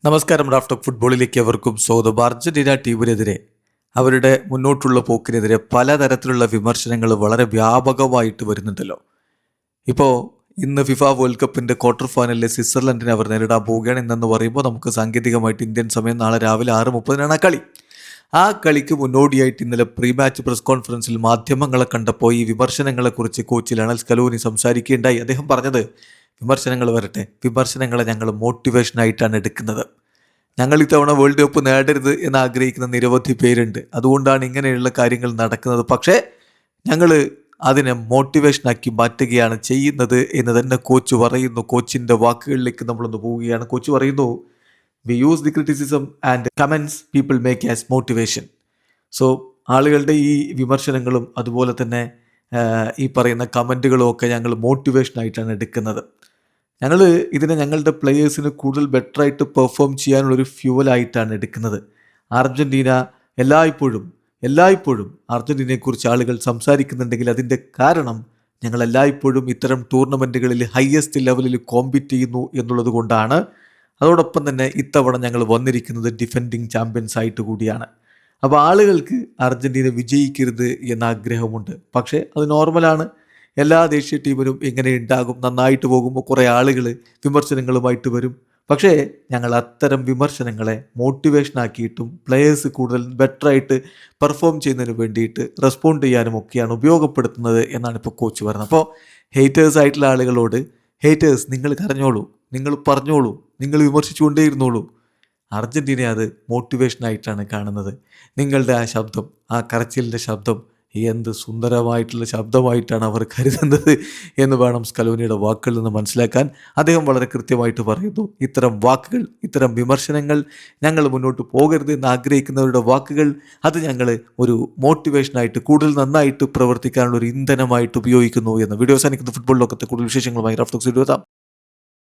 നമസ്കാരം. Raf talk ഫുട്ബോളിലേക്ക് അവർക്കും സ്വാഗതം. അർജന്റീന ടീമിനെതിരെ അവരുടെ മുന്നോട്ടുള്ള പോക്കിനെതിരെ പലതരത്തിലുള്ള വിമർശനങ്ങൾ വളരെ വ്യാപകമായിട്ട് വരുന്നുണ്ടല്ലോ. ഇപ്പോൾ ഇന്ന് ഫിഫ വേൾഡ് കപ്പിൻ്റെ ക്വാർട്ടർ ഫൈനലിൽ സ്വിറ്റ്സർലൻഡിനെ അവർ നേരിടാൻ പോവുകയാണ്. ഇന്നെന്ന് പറയുമ്പോൾ നമുക്ക് സാങ്കേതികമായിട്ട് ഇന്ത്യൻ സമയം നാളെ രാവിലെ 6:30 ആ കളി. ആ കളിക്ക് മുന്നോടിയായിട്ട് ഇന്നലെ പ്രീ മാച്ച് പ്രസ് കോൺഫറൻസിൽ മാധ്യമങ്ങളെ കണ്ടപ്പോൾ ഈ വിമർശനങ്ങളെക്കുറിച്ച് കോച്ച് ലയണൽ സ്കലോനി സംസാരിക്കുകയുണ്ടായി. അദ്ദേഹം പറഞ്ഞത്, വിമർശനങ്ങൾ വരട്ടെ, വിമർശനങ്ങളെ ഞങ്ങൾ മോട്ടിവേഷനായിട്ടാണ് എടുക്കുന്നത്. ഞങ്ങൾ ഇത്തവണ വേൾഡ് കപ്പ് നേടരുത് എന്ന് ആഗ്രഹിക്കുന്ന നിരവധി പേരുണ്ട്. അതുകൊണ്ടാണ് ഇങ്ങനെയുള്ള കാര്യങ്ങൾ നടക്കുന്നത്. പക്ഷേ ഞങ്ങൾ അതിനെ മോട്ടിവേഷനാക്കി മാറ്റുകയാണ് ചെയ്യുന്നത് എന്ന് തന്നെ കോച്ച് പറയുന്നു. കോച്ചിൻ്റെ വാക്കുകളിലേക്ക് നമ്മളൊന്ന് പോവുകയാണ്. കോച്ച് പറയുന്നു, we use the criticism and comments people make as motivation. So ആളുകളുടെ ഈ വിമർശനങ്ങളും അതുപോലെ തന്നെ ഈ പറയുന്ന കമൻറ്റുകളും ഒക്കെ ഞങ്ങൾ മോട്ടിവേഷനായിട്ടാണ് എടുക്കുന്നത്. ഞങ്ങൾ ഇതിനെ ഞങ്ങളുടെ പ്ലെയേഴ്സിന് കൂടുതൽ ബെറ്ററായിട്ട് പെർഫോം ചെയ്യാനുള്ളൊരു ഫ്യൂവലായിട്ടാണ് എടുക്കുന്നത്. അർജൻറ്റീന എല്ലായ്പ്പോഴും അർജൻറ്റീനയെക്കുറിച്ച് ആളുകൾ സംസാരിക്കുന്നുണ്ടെങ്കിൽ അതിൻ്റെ കാരണം ഞങ്ങൾ എല്ലായ്പ്പോഴും ഇത്തരം ടൂർണമെൻറ്റുകളിൽ ഹയസ്റ്റ് ലെവലിൽ കോമ്പീറ്റ് ചെയ്യുന്നു എന്നുള്ളത് കൊണ്ടാണ്. അതോടൊപ്പം തന്നെ ഇത്തവണ ഞങ്ങൾ വന്നിരിക്കുന്നത് ഡിഫെൻഡിങ് ചാമ്പ്യൻസ് ആയിട്ട് കൂടിയാണ്. അപ്പോൾ ആളുകൾക്ക് അർജൻറ്റീന വിജയിക്കരുത് എന്ന ആഗ്രഹമുണ്ട്. പക്ഷേ അത് നോർമലാണ്. എല്ലാ ദേശീയ ടീമിനും ഇങ്ങനെ ഉണ്ടാകും. നന്നായിട്ട് പോകുമ്പോൾ കുറേ ആളുകൾ വിമർശനങ്ങളുമായിട്ട് വരും. പക്ഷേ ഞങ്ങൾ അത്തരം വിമർശനങ്ങളെ മോട്ടിവേഷനാക്കിയിട്ടും പ്ലെയേഴ്സ് കൂടുതൽ ബെറ്ററായിട്ട് പെർഫോം ചെയ്യുന്നതിന് വേണ്ടിയിട്ട് റെസ്പോണ്ട് ചെയ്യാനും ഒക്കെയാണ് ഉപയോഗപ്പെടുത്തുന്നത് എന്നാണ് ഇപ്പോൾ കോച്ച് പറയുന്നത്. അപ്പോൾ ഹേറ്റേഴ്സ് ആയിട്ടുള്ള ആളുകളോട്, ഹേറ്റേഴ്സ് നിങ്ങൾ കരഞ്ഞോളൂ, നിങ്ങൾ പറഞ്ഞോളൂ, നിങ്ങൾ വിമർശിച്ചുകൊണ്ടേയിരുന്നോളൂ. അർജൻറ്റീന അത് മോട്ടിവേഷനായിട്ടാണ് കാണുന്നത്. നിങ്ങളുടെ ആ ശബ്ദം, ആ കരച്ചിലിൻ്റെ ശബ്ദം എന്ത് സുന്ദരമായിട്ടുള്ള ശബ്ദമായിട്ടാണ് അവർ കരുതുന്നത് എന്ന് വേണം സ്കലോനിയുടെ വാക്കുകളിൽ നിന്ന് മനസ്സിലാക്കാൻ. അദ്ദേഹം വളരെ കൃത്യമായിട്ട് പറയുന്നു, ഇത്തരം വാക്കുകൾ, ഇത്തരം വിമർശനങ്ങൾ, ഞങ്ങൾ മുന്നോട്ട് പോകരുത് എന്ന് ആഗ്രഹിക്കുന്നവരുടെ വാക്കുകൾ, അത് ഞങ്ങൾ ഒരു മോട്ടിവേഷനായിട്ട് കൂടുതൽ നന്നായിട്ട് പ്രവർത്തിക്കാനുള്ള ഒരു ഇന്ധനമായിട്ട് ഉപയോഗിക്കുന്നു എന്ന്. വീഡിയോ അവസാനിക്കുന്ന ഫുട്ബോൾ ലോകത്തെ കൂടുതൽ വിശേഷങ്ങളുമായി റാഫ് ടോക്സ് എത്താം.